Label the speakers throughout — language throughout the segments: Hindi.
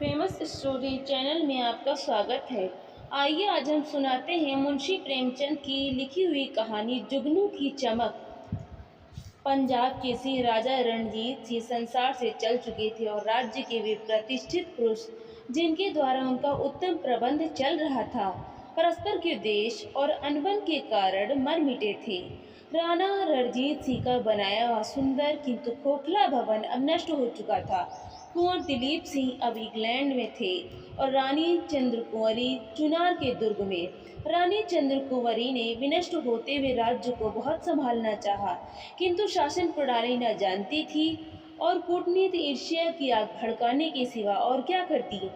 Speaker 1: फेमस स्टोरी चैनल में आपका स्वागत है। आइए आज हम सुनाते हैं मुंशी प्रेमचंद की लिखी हुई कहानी जुगनू की चमक। पंजाब के सिंह राजा रणजीत सिंह संसार से चल चुके थे और राज्य के वे प्रतिष्ठित पुरुष जिनके द्वारा उनका उत्तम प्रबंध चल रहा था, परस्पर के देश और अनबन के कारण मर मिटे थे। राणा रणजीत सिंह का बनाया हुआ सुंदर किंतु खोखला भवन अब नष्ट हो चुका था। कुंवर दिलीप सिंह अब इंग्लैंड में थे और रानी चंद्रकुंवरी चुनार के दुर्ग में। रानी चंद्रकुंवरी ने विनष्ट होते हुए राज्य को बहुत संभालना चाहा, किंतु शासन प्रणाली न जानती थी और कूटनीति ईर्ष्या की आग भड़काने के सिवा और क्या करती।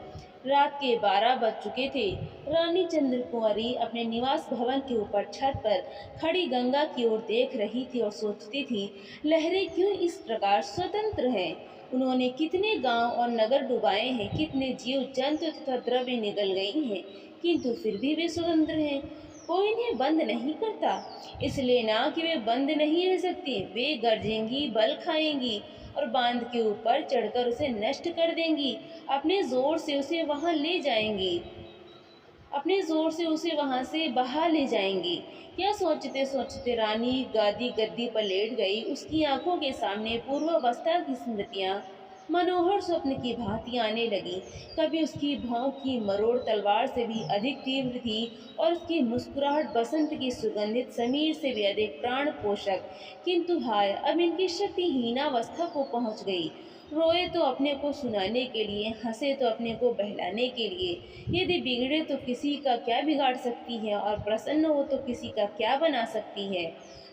Speaker 1: रात के 12 बज चुके थे। रानी चंद्रकुंवरी अपने निवास भवन के ऊपर छत पर खड़ी गंगा की ओर देख रही थी और सोचती थी, लहरें क्यों इस प्रकार स्वतंत्र हैं। उन्होंने कितने गांव और नगर डुबाए हैं, कितने जीव जंतु तथा द्रव्य निगल गई हैं, किंतु फिर भी वे स्वतंत्र हैं। कोई इन्हें बंद नहीं करता, इसलिए ना कि वे बंद नहीं रह सकती, वे गरजेंगी, बल खाएंगी और बांध के ऊपर चढ़कर उसे नष्ट कर देंगी। अपने जोर से उसे वहां ले जाएंगी, अपने जोर से उसे वहां से बहा ले जाएंगी। क्या सोचते सोचते रानी गादी गद्दी पर लेट गई। उसकी आंखों के सामने पूर्वावस्था की स्मृतियां मनोहर स्वप्न की भांति आने लगी। कभी उसकी भौं की मरोड़ तलवार से भी अधिक तीव्र थी और उसकी मुस्कुराहट बसंत की सुगंधित समीर से भी अधिक प्राण पोषक। किंतु हाय, अब इनकी शक्तिहीनावस्था को पहुंच गई। रोए तो अपने को सुनाने के लिए, हंसे तो अपने को बहलाने के लिए। यदि बिगड़े तो किसी का क्या बिगाड़ सकती है और प्रसन्न हो तो किसी का क्या बना सकती है।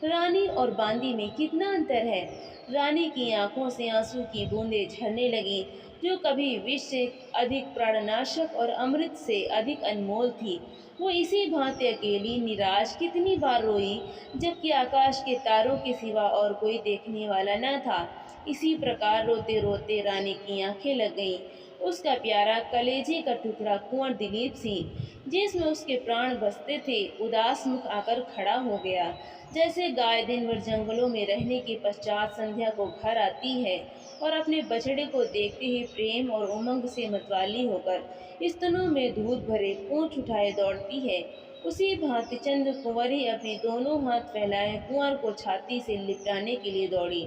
Speaker 1: रानी और बांदी में कितना अंतर है। रानी की आंखों से आंसू की बूंदें झरने लगी, जो कभी विष से अधिक प्राणनाशक और अमृत से अधिक अनमोल थी। वो इसी भांति अकेली निराश कितनी बार रोई, जबकि आकाश के तारों के सिवा और कोई देखने वाला न था। इसी प्रकार रोते रोते रानी की आंखें लग गईं। उसका प्यारा कलेजे का टुकड़ा कुंवर दिलीप सिंह, जिसमें उसके प्राण बसते थे, उदास मुख आकर खड़ा हो गया। जैसे गाय दिन भर जंगलों में रहने के पश्चात संध्या को घर आती है और अपने बछड़े को देखते ही प्रेम और उमंग से मतवाली होकर स्तनों में दूध भरे पूंछ उठाए दौड़ती है, उसी भांति चंद्र कुंवरी अपने दोनों हाथ फैलाए कुंवर को छाती से लिपटाने के लिए दौड़ी।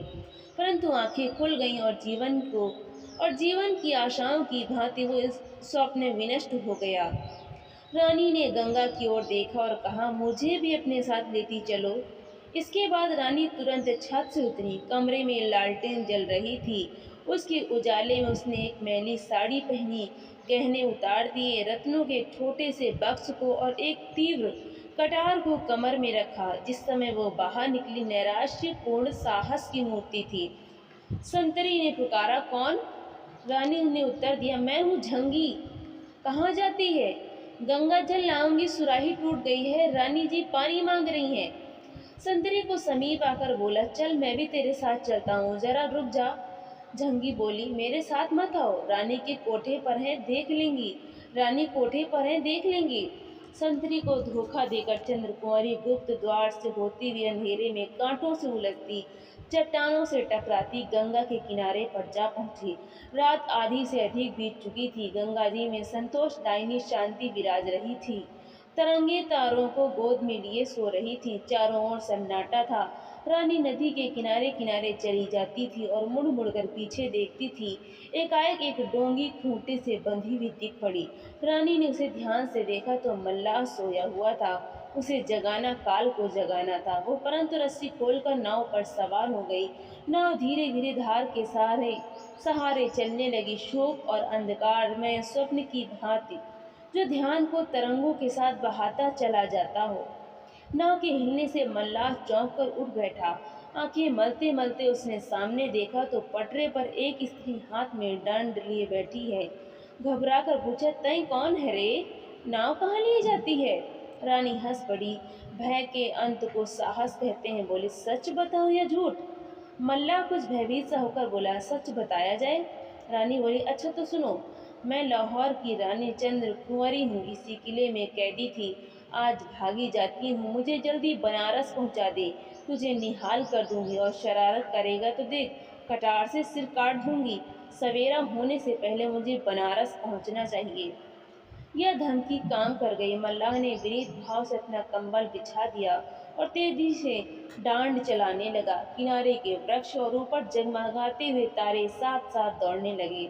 Speaker 1: परंतु आंखें खुल गईं और जीवन की आशाओं की भांति वो इस स्वप्न विनष्ट हो गया। रानी ने गंगा की ओर देखा और कहा, मुझे भी अपने साथ लेती चलो। इसके बाद रानी तुरंत छत से उतरी। कमरे में लालटेन जल रही थी। उसके उजाले में उसने एक मैली साड़ी पहनी, गहने उतार दिए, रत्नों के एक छोटे से बक्स को और एक तीव्र कटार को कमर में रखा। जिस समय वो बाहर निकली, नैराश्यपूर्ण साहस की मूर्ति थी। संतरी ने पुकारा, कौन? रानी ने उत्तर दिया, मैं हूँ झंगी। कहाँ जाती है? गंगा जल लाऊंगी, सुराही टूट गई है, रानी जी पानी मांग रही हैं। संतरी को समीप आकर बोला, चल मैं भी तेरे साथ चलता हूँ, जरा रुक जा। झंगी बोली, मेरे साथ मत आओ, रानी के कोठे पर है, देख लेंगी। रानी कोठे पर है, देख लेंगी। संतरी को धोखा देकर चंद्रकुंवरी गुप्त द्वार से होती हुई अंधेरे में कांटों से उलझती, चट्टानों से टकराती गंगा के किनारे पर जा पहुंची। रात आधी से अधिक बीत चुकी थी। गंगा जी में संतोषदायिनी शांति विराज रही थी। तरंगे तारों को गोद में लिए सो रही थी। चारों ओर सन्नाटा था। रानी नदी के किनारे किनारे चली जाती थी और मुड़ मुड़ कर पीछे देखती थी। एकाएक एक डोंगी खूंटे से बंधी हुई दिख पड़ी। रानी ने उसे ध्यान से देखा तो मल्लाह सोया हुआ था। उसे जगाना काल को जगाना था। वो परंतु रस्सी खोलकर नाव पर सवार हो गई। नाव धीरे धीरे धार के सहारे चलने लगी। शोक और अंधकार में स्वप्न की भांति, जो ध्यान को तरंगों के साथ बहाता चला जाता हो। नाव के हिलने से मल्लाह चौंक कर उठ बैठा। आंखें मलते मलते उसने सामने देखा तो पटरे पर एक स्त्री हाथ में डंड लिए बैठी है। घबरा कर पूछा, तय कौन है रे? नाव कहाँ लिए जाती है? रानी हंस पड़ी। भय के अंत को साहस कहते हैं। बोली, सच बताओ या झूठ? मल्लाह कुछ भयभीत सा होकर बोला, सच बताया जाए। रानी बोली, अच्छा तो सुनो। मैं लाहौर की रानी चंद्र कुंवरी हूँ, इसी किले में कैदी थी, आज भागी जाती हूँ। मुझे जल्दी बनारस पहुँचा दे, तुझे निहाल कर दूंगी और शरारत करेगा तो देख, कटार से सिर काट दूंगी। सवेरा होने से पहले मुझे बनारस पहुंचना चाहिए। यह धमकी काम कर गई। मल्लाह ने विनीत भाव से अपना कंबल बिछा दिया और तेजी से डांड चलाने लगा। किनारे के वृक्ष और ऊपर जगमगाते हुए तारे साथ साथ दौड़ने लगे।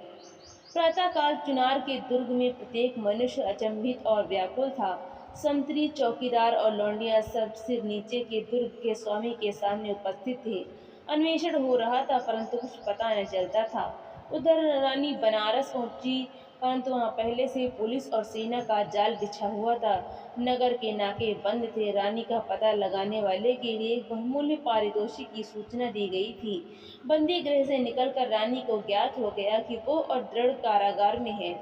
Speaker 1: प्रातःकाल चुनार के दुर्ग में प्रत्येक मनुष्य अचंभित और व्याकुल था। संतरी, चौकीदार और लौंडिया सब सिर नीचे के दुर्ग के स्वामी के सामने उपस्थित थे। अन्वेषण हो रहा था परंतु कुछ पता न चलता था। उधर रानी बनारस पहुंची परंतु वहां पहले से पुलिस और सेना का जाल बिछा हुआ था। नगर के नाके बंद थे। रानी का पता लगाने वाले के लिए एक बहुमूल्य पारितोषिक की सूचना दी गई थी। बंदी गृह से निकलकर रानी को ज्ञात हो गया कि वो और दृढ़ कारागार में है।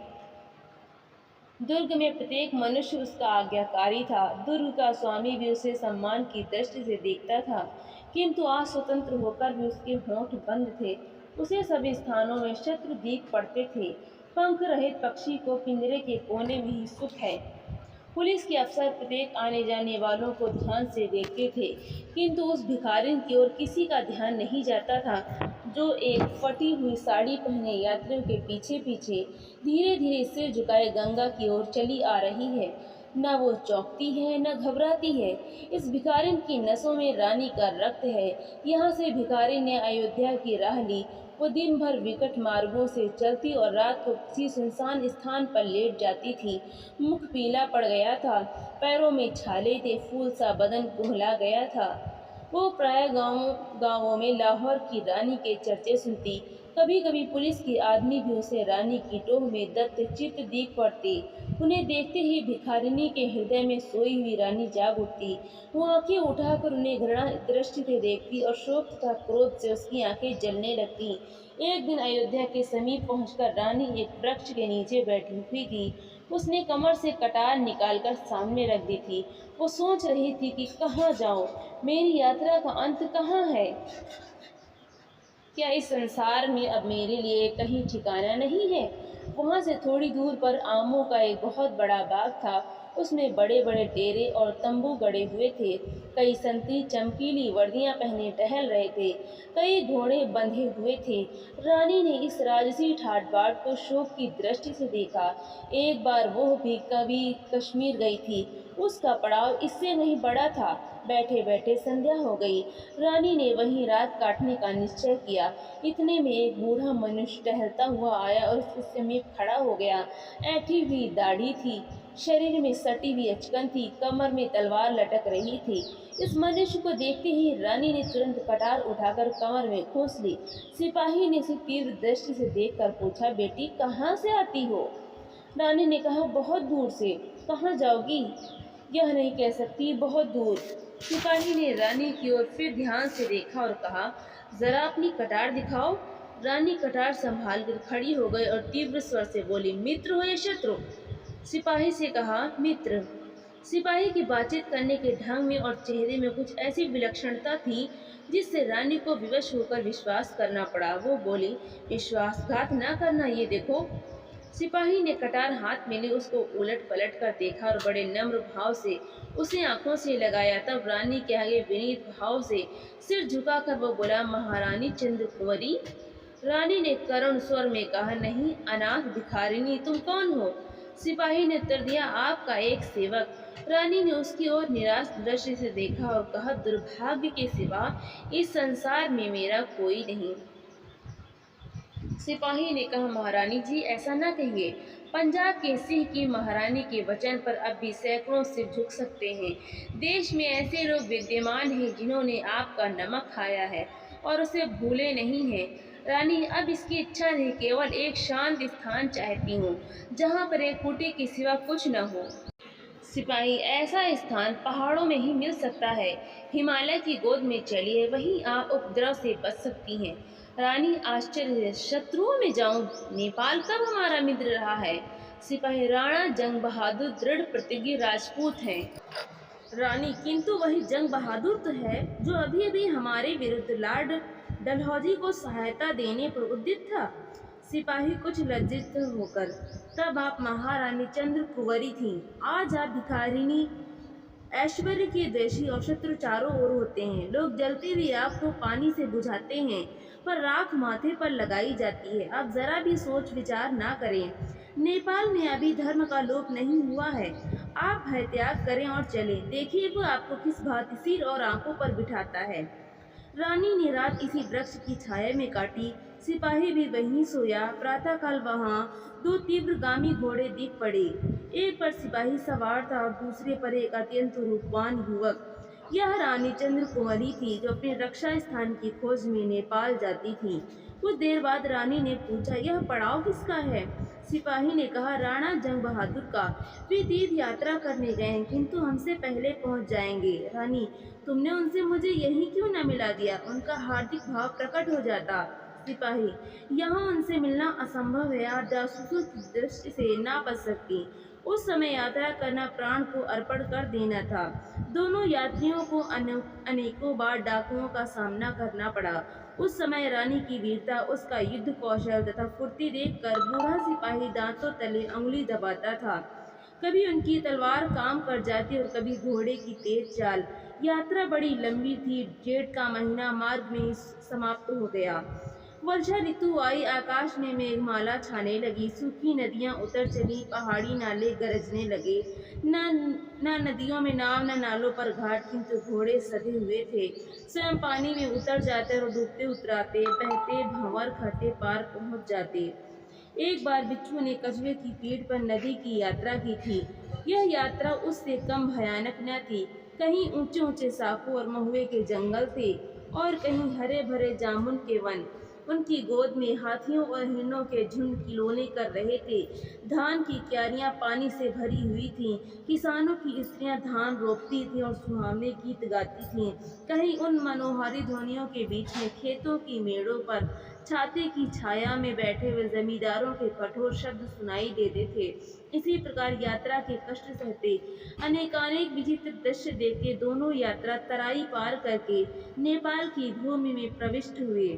Speaker 1: दुर्ग में प्रत्येक मनुष्य उसका आज्ञाकारी था। दुर्ग का स्वामी भी उसे सम्मान की दृष्टि से देखता था, किंतु आज स्वतंत्र होकर भी उसके होंठ बंद थे। उसे सभी स्थानों में शत्रु दीख पड़ते थे। पंख रहित पक्षी को पिंजरे के कोने में ही सुख है। पुलिस के अफसर प्रत्येक आने जाने वालों को ध्यान से देखते थे, किंतु उस भिखारिन की ओर किसी का ध्यान नहीं जाता था, जो एक फटी हुई साड़ी पहने यात्रियों के पीछे पीछे धीरे धीरे सिर झुकाए गंगा की ओर चली आ रही है। न वो चौंकती है न घबराती है। इस भिखारिन की नसों में रानी का रक्त है। यहाँ से भिखारी ने अयोध्या की राह ली। वो दिन भर विकट मार्गों से चलती और रात को किसी सुनसान स्थान पर लेट जाती थी। मुख पीला पड़ गया था, पैरों में छाले थे, फूल सा बदन कुहला गया था। वो प्राय गांवों में लाहौर की रानी के चर्चे सुनती। कभी कभी पुलिस के आदमी भी उसे रानी की टोह में दत्त चित्त दीख पड़ती। उन्हें देखते ही भिखारिनी के हृदय में सोई हुई रानी जाग उठती। वो आंखें उठाकर उन्हें घृणा दृष्टि से देखती और शोक तथा क्रोध से उसकी आंखें जलने लगती। एक दिन अयोध्या के समीप पहुंचकर रानी एक वृक्ष के नीचे बैठी हुई थी। उसने कमर से कटार निकालकर सामने रख दी थी। वो सोच रही थी कि कहाँ जाऊं, मेरी यात्रा का अंत कहाँ है। क्या इस संसार में अब मेरे लिए कहीं ठिकाना नहीं है। वहाँ से थोड़ी दूर पर आमों का एक बहुत बड़ा बाग था। उसमें बड़े बड़े डेरे और तंबू गड़े हुए थे। कई संतरी चमकीली वर्दियां पहने टहल रहे थे। कई घोड़े बंधे हुए थे। रानी ने इस राजसी ठाट बाट को शोक की दृष्टि से देखा। एक बार वो भी कभी कश्मीर गई थी। उसका पड़ाव इससे नहीं बड़ा था। बैठे बैठे संध्या हो गई। रानी ने वहीं रात काटने का निश्चय किया। इतने में एक बूढ़ा मनुष्य टहलता हुआ आया और उसके समीप खड़ा हो गया। ऐठी हुई दाढ़ी थी, शरीर में सटी हुई अचकन थी, कमर में तलवार लटक रही थी। इस मनुष्य को देखते ही रानी ने तुरंत कटार उठाकर कमर में खोस ली। सिपाही ने उसे तीव्र दृष्टि से देखकर पूछा, बेटी कहाँ से आती हो। रानी ने कहा, बहुत दूर से। कहाँ जाओगी। यह नहीं कह सकती, बहुत दूर। सिपाही ने रानी की ओर फिर ध्यान से देखा और कहा, जरा अपनी कटार दिखाओ। रानी कटार संभाल कर खड़ी हो गई और तीव्र स्वर से बोली, मित्र हो या शत्रु। सिपाही से कहा, मित्र। सिपाही की बातचीत करने के ढंग में और चेहरे में कुछ ऐसी विलक्षणता थी जिससे रानी को विवश होकर विश्वास करना पड़ा। वो बोली, विश्वासघात न करना, ये देखो। सिपाही ने कटार हाथ में ली, उसको उलट पलट कर देखा और बड़े नम्र भाव से उसे आंखों से लगाया। तब रानी के आगे विनीत भाव से सिर झुकाकर वो बोला, महारानी चंद्र कुंवरी। रानी ने करुण स्वर में कहा, नहीं अनाथ भिखारिनी, तुम कौन हो। सिपाही ने उत्तर दिया, आपका एक सेवक। रानी ने उसकी ओर निराश दृष्टि से देखा और कहा, दुर्भाग्य के सिवा इस संसार में मेरा कोई नहीं। सिपाही ने कहा, महारानी जी ऐसा न कहिए। पंजाब के सिंह की महारानी के वचन पर अब भी सैकड़ों सिर झुक सकते हैं। देश में ऐसे लोग विद्यमान हैं जिन्होंने आपका नमक खाया है और उसे भूले नहीं हैं। रानी अब इसकी इच्छा नहीं, केवल एक शांत स्थान चाहती हूँ जहाँ पर एक कुटी के सिवा कुछ न हो। सिपाही, ऐसा स्थान पहाड़ों में ही मिल सकता है। हिमालय की गोद में चलिए, वहीं आप उपद्रव से बच सकती हैं। रानी आश्चर्य, शत्रुओं में जाऊं। नेपाल कब हमारा मित्र रहा है। सिपाही, राणा जंग बहादुर दृढ़ प्रतिज्ञ राजपूत हैं। रानी, किंतु वही जंग बहादुर तो है जो अभी अभी हमारे विरुद्ध लॉर्ड डलहौजी को सहायता देने पर उद्यत था। सिपाही कुछ लज्जित होकर, तब आप महारानी चंद्र कुंवरी थीं, आज आप भिखारिनी ऐश्वर्य के द्वेषी और शत्रु चारों ओर होते हैं। लोग जलती हुई आग को पानी से बुझाते हैं, पर राख माथे पर लगाई जाती है। आप जरा भी सोच विचार ना करें। नेपाल में अभी धर्म का लोप नहीं हुआ है। आप भय त्याग करें और चलें। देखिए वो आपको किस भांति सिर और आंखों पर बिठाता है। रानी ने रात इसी वृक्ष की छाया में काटी। सिपाही भी वहीं सोया। प्रातःकाल वहां दो तीव्रगामी घोड़े दिख पड़े। एक पर सिपाही सवार था और दूसरे पर एक अत्यंत रूपवान युवक। यह रानी चंद्र कुंवरी थी, जो अपने रक्षा स्थान की खोज में नेपाल जाती थी। कुछ देर बाद रानी ने पूछा, यह पड़ाव किसका है? सिपाही ने कहा, राणा जंग बहादुर का। वे तीर्थ यात्रा करने गए हैं, किंतु हमसे पहले पहुंच जाएंगे। रानी, तुमने उनसे मुझे यही क्यों न मिला दिया? उनका हार्दिक भाव प्रकट हो जाता। सिपाही, यहाँ उनसे मिलना असंभव है और जासूसों की दृष्टि से ना बच सकती। उस समय यात्रा करना प्राण को अर्पण कर देना था। दोनों यात्रियों को अनेकों बार डाकुओं का सामना करना पड़ा। उस समय रानी की वीरता, उसका युद्ध कौशल तथा फुर्ती देखकर बूढ़ा सिपाही दांतों तले अंगुली दबाता था। कभी उनकी तलवार काम कर जाती और कभी घोड़े की तेज चाल। यात्रा बड़ी लंबी थी। जेठ का महीना मार्ग में ही समाप्त हो गया। वर्षा ऋतु आई। आकाश में मेघमाला छाने लगी। सूखी नदियां उतर चली। पहाड़ी नाले गरजने लगे। न नदियों में नाव, न नालों पर घाट, किंतु घोड़े सधे हुए थे। स्वयं पानी में उतर जाते और डूबते उतराते, बहते भंवर खाते पार पहुंच जाते। एक बार बिच्छू ने कछुए की पीठ पर नदी की यात्रा की थी। यह यात्रा उससे कम भयानक न थी। कहीं ऊंचे ऊंचे साखू और महुए के जंगल थे और कहीं हरे भरे जामुन के वन। उनकी गोद में हाथियों और हिरणों के झुंड खिलौने कर रहे थे। धान की क्यारियां पानी से भरी हुई थीं। किसानों की स्त्रियां धान रोपती थीं और सुहावने गीत गाती थीं। कहीं उन मनोहारी ध्वनियों के बीच में खेतों की मेड़ों पर छाते की छाया में बैठे हुए जमींदारों के कठोर शब्द सुनाई देते थे। इसी प्रकार यात्रा के कष्ट सहते, अनेकानेक विचित्र दृश्य देखते दोनों यात्रा तराई पार करके नेपाल की भूमि में प्रविष्ट हुए।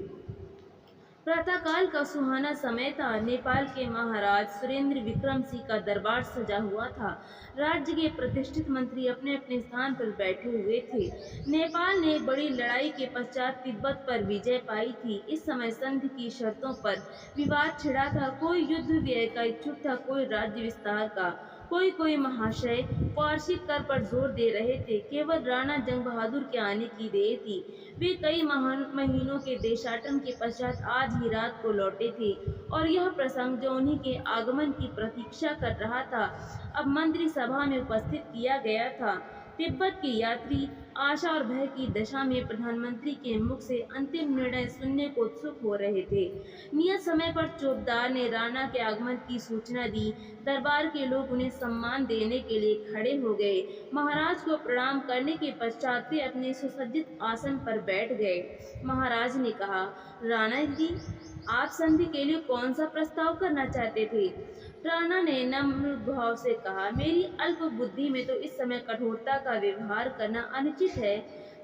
Speaker 1: प्रातःकाल का सुहाना समय था। नेपाल के महाराज सुरेंद्र विक्रम सिंह का दरबार सजा हुआ था। राज्य के प्रतिष्ठित मंत्री अपने अपने स्थान पर बैठे हुए थे। नेपाल ने बड़ी लड़ाई के पश्चात तिब्बत पर विजय पाई थी। इस समय संधि की शर्तों पर विवाद छिड़ा था। कोई युद्ध व्यय का इच्छुक था, कोई राज्य विस्तार का, कोई महाशय वार्षिक कर पर जोर दे रहे थे। केवल राणा जंग बहादुर के आने की देर थी। वे कई महीनों के देशाटन के पश्चात आज ही रात को लौटे थे और यह प्रसंग जो उन्हीं के आगमन की प्रतीक्षा कर रहा था, अब मंत्री सभा में उपस्थित किया गया था। तिब्बत के यात्री आशा और भय की दशा में प्रधानमंत्री के मुख से अंतिम निर्णय सुनने को उत्सुक हो रहे थे। नियत समय पर चौकीदार ने राणा के आगमन की सूचना दी। दरबार के लोग उन्हें सम्मान देने के लिए खड़े हो गए। महाराज को प्रणाम करने के पश्चात वे अपने सुसज्जित आसन पर बैठ गए। महाराज ने कहा, राणा जी, आप संधि के लिए कौन सा प्रस्ताव करना चाहते थे? राणा ने नम्र भाव से कहा, मेरी अल्प बुद्धि में तो इस समय कठोरता का व्यवहार करना अनुचित है।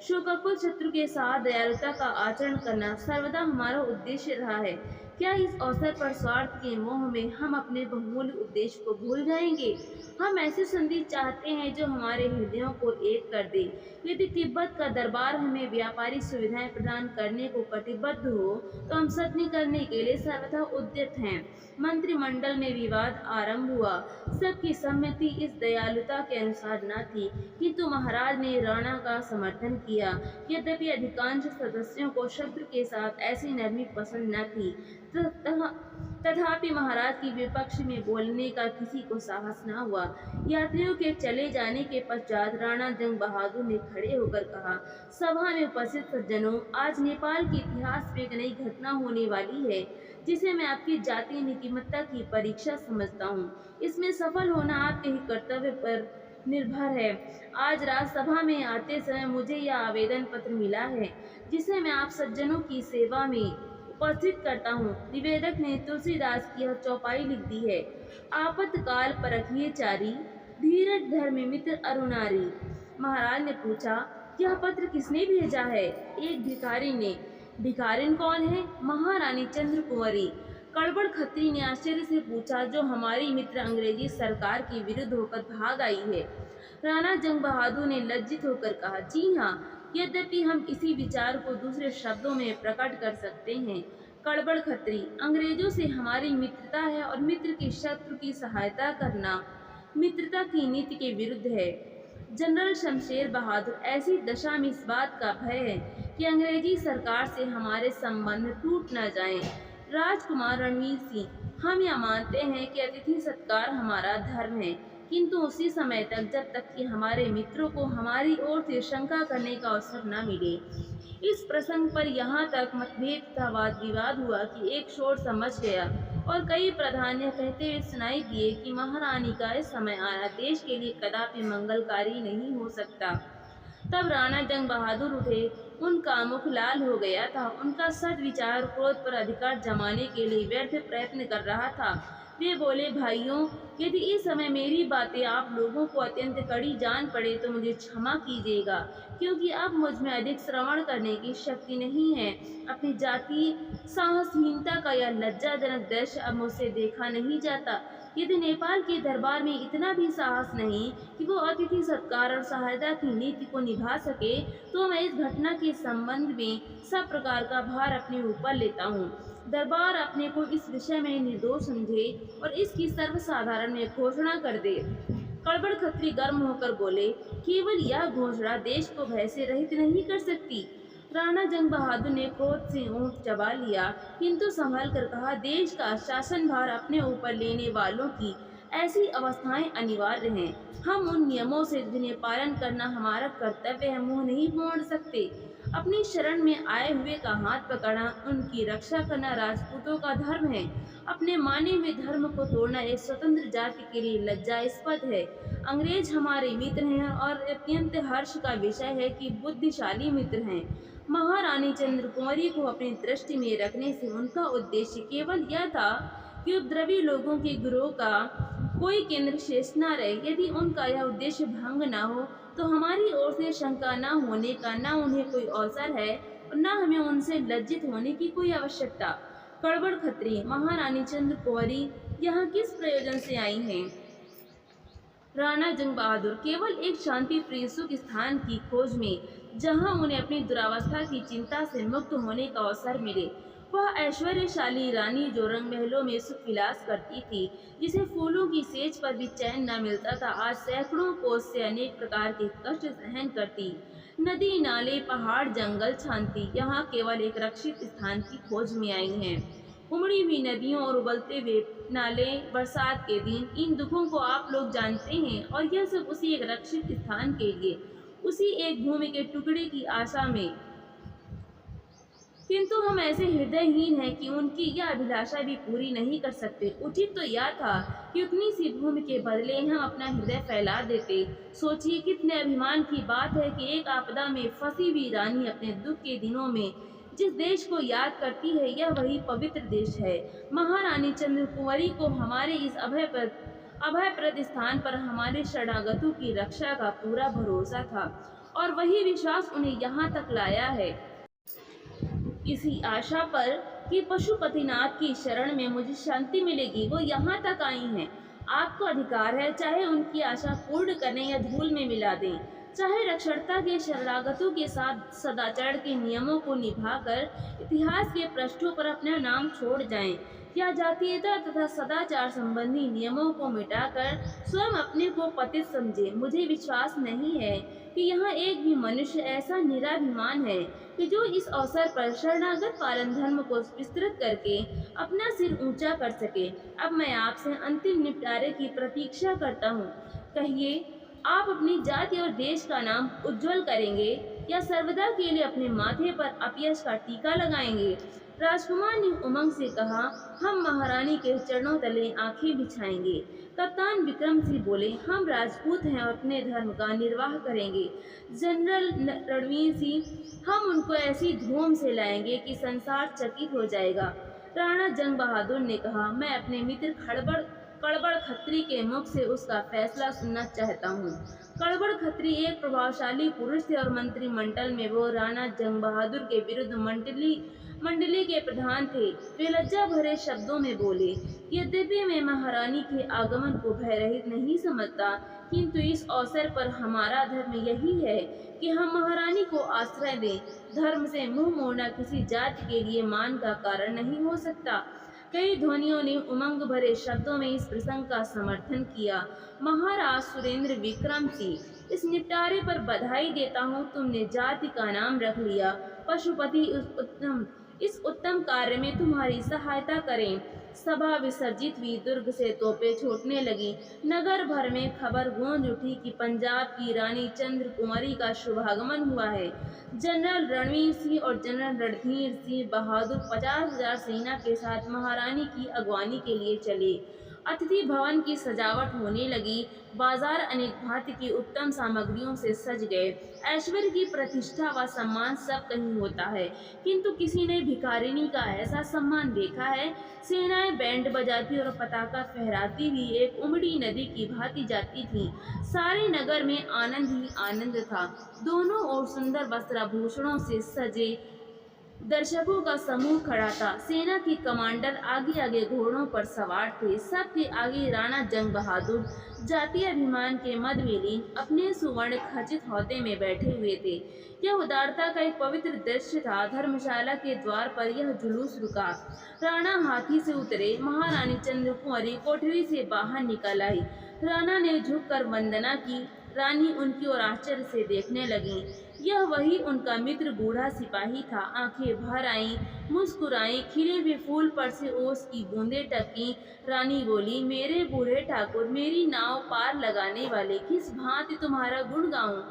Speaker 1: शोकाकुल शत्रु के साथ दयालुता का आचरण करना सर्वदा हमारा उद्देश्य रहा है। क्या इस अवसर पर स्वार्थ के मोह में हम अपने बहुमूल्य उद्देश्य को भूल जाएंगे? हम ऐसी संधि चाहते हैं जो हमारे हृदयों को एक कर दे। यदि तिब्बत का दरबार हमें व्यापारिक सुविधाएं प्रदान करने को कटिबद्ध हो, तो हम संधि करने के लिए सर्वथा उद्यत हैं। मंत्रिमंडल में विवाद आरंभ हुआ। सबकी सम्मति इस दयालुता के अनुसार न थी, किंतु महाराज ने राणा का समर्थन किया। यद्यपि अधिकांश सदस्यों को शत्रु के साथ ऐसी नरमी पसंद न थी, तथापि महाराज की विपक्ष में बोलने का किसी को साहस न हुआ। यात्रियों के चले जाने के पश्चात राणा जंग बहादुर ने खड़े होकर कहा, सभा में उपस्थित सज्जनों, आज नेपाल के इतिहास में एक नई घटना होने वाली है, जिसे मैं आपकी जातीय नीतिमत्ता की परीक्षा समझता हूँ। इसमें सफल होना आपके ही कर्तव्य पर निर्भर है। आज राज्यसभा में आते समय मुझे यह आवेदन पत्र मिला है, जिसे मैं आप सज्जनों की सेवा में उपस्थित करता हूँ। निवेदक ने तुलसीदास की यह चौपाई लिख दी है, आपातकाल परखिए चारी, धीरज धर्म मित्र अरुणारी। महाराज ने पूछा, यह पत्र किसने भेजा है? एक भिखारी ने। भिखारिन कौन है? महारानी चंद्र कुंवरी। कड़बड़ खत्री ने आश्चर्य से पूछा, जो हमारी मित्र अंग्रेजी सरकार के विरुद्ध होकर भाग आई है। राणा जंग बहादुर ने लज्जित होकर कहा, जी हाँ, यद्यपि हम इसी विचार को दूसरे शब्दों में प्रकट कर सकते हैं। कड़बड़ खत्री, अंग्रेजों से हमारी मित्रता है और मित्र के शत्रु की सहायता करना मित्रता की नीति के विरुद्ध है। जनरल शमशेर बहादुर, ऐसी दशा में इस बात का भय है कि अंग्रेजी सरकार से हमारे संबंध टूट न जाएं। राजकुमार रणवीर सिंह, हम यह मानते हैं कि अतिथि सत्कार हमारा धर्म है, किंतु उसी समय तक जब तक कि हमारे मित्रों को हमारी ओर से शंका करने का अवसर न मिले। इस प्रसंग पर यहाँ तक मतभेद तथा वाद विवाद हुआ कि एक शोर समझ गया और कई प्रधान यह कहते हुए सुनाई दिए कि महारानी का इस समय आना देश के लिए कदापि मंगलकारी नहीं हो सकता। तब राणा जंग बहादुर उठे, उनका मुख लाल हो गया था। उनका सद्विचार क्रोध पर अधिकार जमाने के लिए व्यर्थ प्रयत्न कर रहा था। वे बोले, भाइयों, यदि इस समय मेरी बातें आप लोगों को अत्यंत कड़ी जान पड़े तो मुझे क्षमा कीजिएगा, क्योंकि अब मुझ में अधिक श्रवण करने की शक्ति नहीं है। अपनी जातीय साहसहीनता का यह लज्जाजनक दृश्य अब मुझसे देखा नहीं जाता। यदि नेपाल के दरबार में इतना भी साहस नहीं कि वो अतिथि सत्कार और सहायता की नीति को निभा सके, तो मैं इस घटना के संबंध में सब प्रकार का भार अपने ऊपर लेता हूँ। दरबार अपने को इस विषय में निर्दोष समझे और इसकी सर्वसाधारण में घोषणा कर दे। कड़बड़ खत्री गर्म होकर बोले, केवल यह घोषणा देश को भय से रहित नहीं कर सकती। राणा जंग बहादुर ने क्रोध से ऊँट चबा लिया, किंतु संभल कर कहा, देश का शासन भार अपने ऊपर लेने वालों की ऐसी अवस्थाएं अनिवार्य हैं। हम उन नियमों से जिन्हें पालन करना हमारा कर्तव्य है मुँह नहीं मोड़ सकते। अपनी शरण में आए हुए का हाथ पकड़ना, उनकी रक्षा करना राजपूतों का धर्म है। अपने माने हुए धर्म को तोड़ना एक स्वतंत्र जाति के लिए लज्जास्पद है। अंग्रेज हमारे मित्र हैं और अत्यंत हर्ष का विषय है कि बुद्धिशाली मित्र हैं। महारानी चंद्र कुंवरी को अपनी दृष्टि में रखने से उनका उद्देश्य केवल यह था कि उपद्रवी लोगों के गिरोह का कोई केंद्र शेष न रहे। यदि उनका यह उद्देश्य भंग न हो तो हमारी ओर से शंका न होने का न उन्हें कोई अवसर है और न हमें उनसे लज्जित होने की कोई आवश्यकता। कड़बड़ खत्री, महारानी चंद्र कुंवरी यहाँ किस प्रयोजन से आई हैं? राणा जंग बहादुर, केवल एक शांति प्रिय सुख स्थान की खोज में, जहाँ उन्हें अपनी दुरावस्था की चिंता से मुक्त होने का अवसर मिले। वह ऐश्वर्यशाली रानी जो रंग महलों में सुख विलास करती थी, जिसे फूलों की सेज पर भी चैन न मिलता था, आज सैकड़ों कोस से अनेक प्रकार के कष्ट सहन करती, नदी नाले पहाड़ जंगल छानती, यहाँ केवल एक रक्षित स्थान की खोज में आई हैं। उमड़ी हुई नदियों और उबलते हुए नाले, बरसात के दिन, इन दुखों को आप लोग जानते हैं, और यह सब उसी एक रक्षित स्थान के लिए, उसी एक भूमि के टुकड़े की आशा में। किंतु हम ऐसे हृदयहीन हैं कि उनकी यह अभिलाषा भी पूरी नहीं कर सकते। उचित तो यह था कि उतनी सी भूमि के बदले हम अपना हृदय फैला देते। सोचिए, कितने अभिमान की बात है कि एक आपदा में फंसी हुई रानी अपने दुख के दिनों में जिस देश को याद करती है, यह वही पवित्र देश है। महारानी चंद्र कुंवरी को हमारे इस अभयप्रद स्थान पर हमारे शरणागतों की रक्षा का पूरा भरोसा था, और वही विश्वास उन्हें यहाँ तक लाया है। इसी आशा पर कि पशुपतिनाथ की शरण में मुझे शांति मिलेगी, वो यहाँ तक आई हैं। आपको अधिकार है, चाहे उनकी आशा पूर्ण करें या धूल में मिला दें, चाहे रक्षणता के शरणागतों के साथ सदाचार के नियमों को निभाकर इतिहास के पृष्ठों पर अपना नाम छोड़ जाएं, या जातीयता तथा सदाचार संबंधी नियमों को मिटाकर स्वयं अपने को पतित समझे। मुझे विश्वास नहीं है कि यहाँ एक भी मनुष्य ऐसा निराभिमान है कि जो इस अवसर पर शरणागत पालन धर्म को विस्तृत करके अपना सिर ऊंचा कर सके। अब मैं आपसे अंतिम निपटारे की प्रतीक्षा करता हूँ। कहिए, आप अपनी जाति और देश का नाम उज्जवल करेंगे या सर्वदा के लिए अपने माथे पर अपयश का टीका लगाएंगे? राजकुमार ने उमंग से कहा, हम महारानी के चरणों तले आंखें बिछाएंगे। कप्तान विक्रम सिंह बोले, हम राजपूत हैं और अपने धर्म का निर्वाह करेंगे। जनरल रणवीर सिंह, हम उनको ऐसी धूम से लाएंगे कि संसार चकित हो जाएगा। राणा जंग बहादुर ने कहा, मैं अपने मित्र कड़बड़ खत्री के मुख से उसका फैसला सुनना चाहता हूँ। कड़बड़ खत्री एक प्रभावशाली पुरुष थे और मंत्रिमंडल में वो राणा जंग बहादुर के विरुद्ध मंडली के प्रधान थे। वे लज्जा भरे शब्दों में बोले, यद्यपि मैं महारानी के आगमन को भयरहित नहीं समझता, किंतु इस अवसर पर हमारा धर्म यही है कि हम महारानी को आश्रय दें। धर्म से मुंह मोड़ना किसी जाति के लिए मान का कारण नहीं हो सकता। कई ध्वनियों ने उमंग भरे शब्दों में इस प्रसंग का समर्थन किया। महाराज सुरेंद्र विक्रम सिंह, इस निपटारे पर बधाई देता हूँ। तुमने जाति का नाम रख लिया। पशुपति इस उत्तम कार्य में तुम्हारी सहायता करें। सभा विसर्जित हुई। दुर्ग से तोपें छूटने लगी। नगर भर में खबर गूंज उठी कि पंजाब की रानी चंद्र कुमारी का शुभागमन हुआ है। जनरल रणवीर सिंह और जनरल रणधीर सिंह बहादुर 50,000 सेना के साथ महारानी की अगवानी के लिए चले। अतिथि भवन की सजावट होने लगी। बाजार अनेक भांति की उत्तम सामग्रियों से सज गए। ऐश्वर्य की प्रतिष्ठा व सम्मान सब कहीं होता है, किंतु किसी ने भिखारिनी का ऐसा सम्मान देखा है? सेनाएं बैंड बजाती और पताका फहराती हुई एक उमड़ी नदी की भांति जाती थीं। सारे नगर में आनंद ही आनंद था। दोनों ओर सुंदर वस्त्राभूषणों से सजे दर्शकों का समूह खड़ा था। सेना के कमांडर आगे आगे घोड़ों पर सवार थे। सबके आगे राणा जंग बहादुर जातीय अभिमान के मद में लीन अपने सुवर्ण खचित हौदे में बैठे हुए थे। यह उदारता का एक पवित्र दृश्य था। धर्मशाला के द्वार पर यह जुलूस रुका। राणा हाथी से उतरे। महारानी चंद्र कुंवरी कोठरी से बाहर निकल आई। राणा ने झुककर वंदना की। रानी उनकी ओर आश्चर्य से देखने लगी। यह वही उनका मित्र बूढ़ा सिपाही था। आंखें भर आईं, मुस्कुराई, खिले हुए फूल पर से ओस की बूंदें टपकी। रानी बोली, मेरे बूढ़े ठाकुर, मेरी नाव पार लगाने वाले, किस भांति तुम्हारा गुण गाऊं?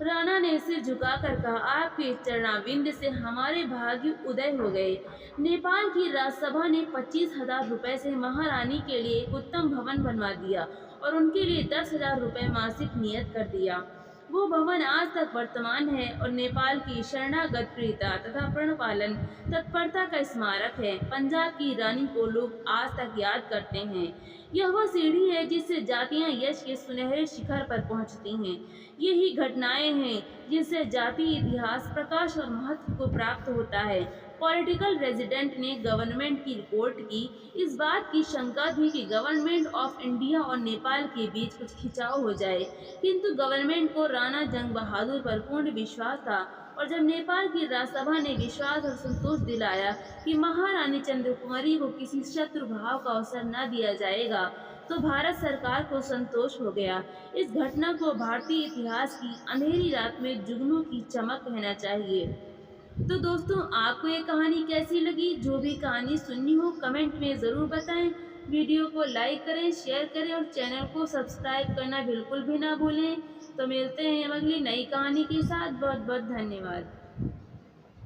Speaker 1: राणा ने सिर झुकाकर कहा, आपके चरणाविंद से हमारे भाग्य उदय हो गए। नेपाल की राजसभा ने 25,000 रुपए से महारानी के लिए एक उत्तम भवन बनवा दिया और उनके लिए 10,000 रुपए मासिक नियत कर दिया। वो भवन आज तक वर्तमान है और नेपाल की शरणागत प्रियता तथा प्रणपालन तत्परता का स्मारक है। पंजाब की रानी को लोग आज तक याद करते हैं। यह वह सीढ़ी है जिससे जातियां यश के सुनहरे शिखर पर पहुंचती हैं। यही घटनाएं हैं जिनसे जातीय इतिहास प्रकाश और महत्व को प्राप्त होता है। पॉलिटिकल रेजिडेंट ने गवर्नमेंट की रिपोर्ट की। इस बात की शंका थी कि गवर्नमेंट ऑफ इंडिया और नेपाल के बीच कुछ खिंचाव हो जाए, किंतु गवर्नमेंट को राणा जंग बहादुर पर पूर्ण विश्वास था। और जब नेपाल की राज्यसभा ने विश्वास और संतोष दिलाया कि महारानी चंद्र कुमारी को किसी शत्रु भाव का अवसर न दिया जाएगा, तो भारत सरकार को संतोष हो गया। इस घटना को भारतीय इतिहास की अंधेरी रात में जुगनू की चमक कहना चाहिए। तो दोस्तों, आपको ये कहानी कैसी लगी? जो भी कहानी सुननी हो कमेंट में ज़रूर बताएं। वीडियो को लाइक करें, शेयर करें और चैनल को सब्सक्राइब करना बिल्कुल भी ना भूलें। तो मिलते हैं अगली नई कहानी के साथ। बहुत बहुत धन्यवाद।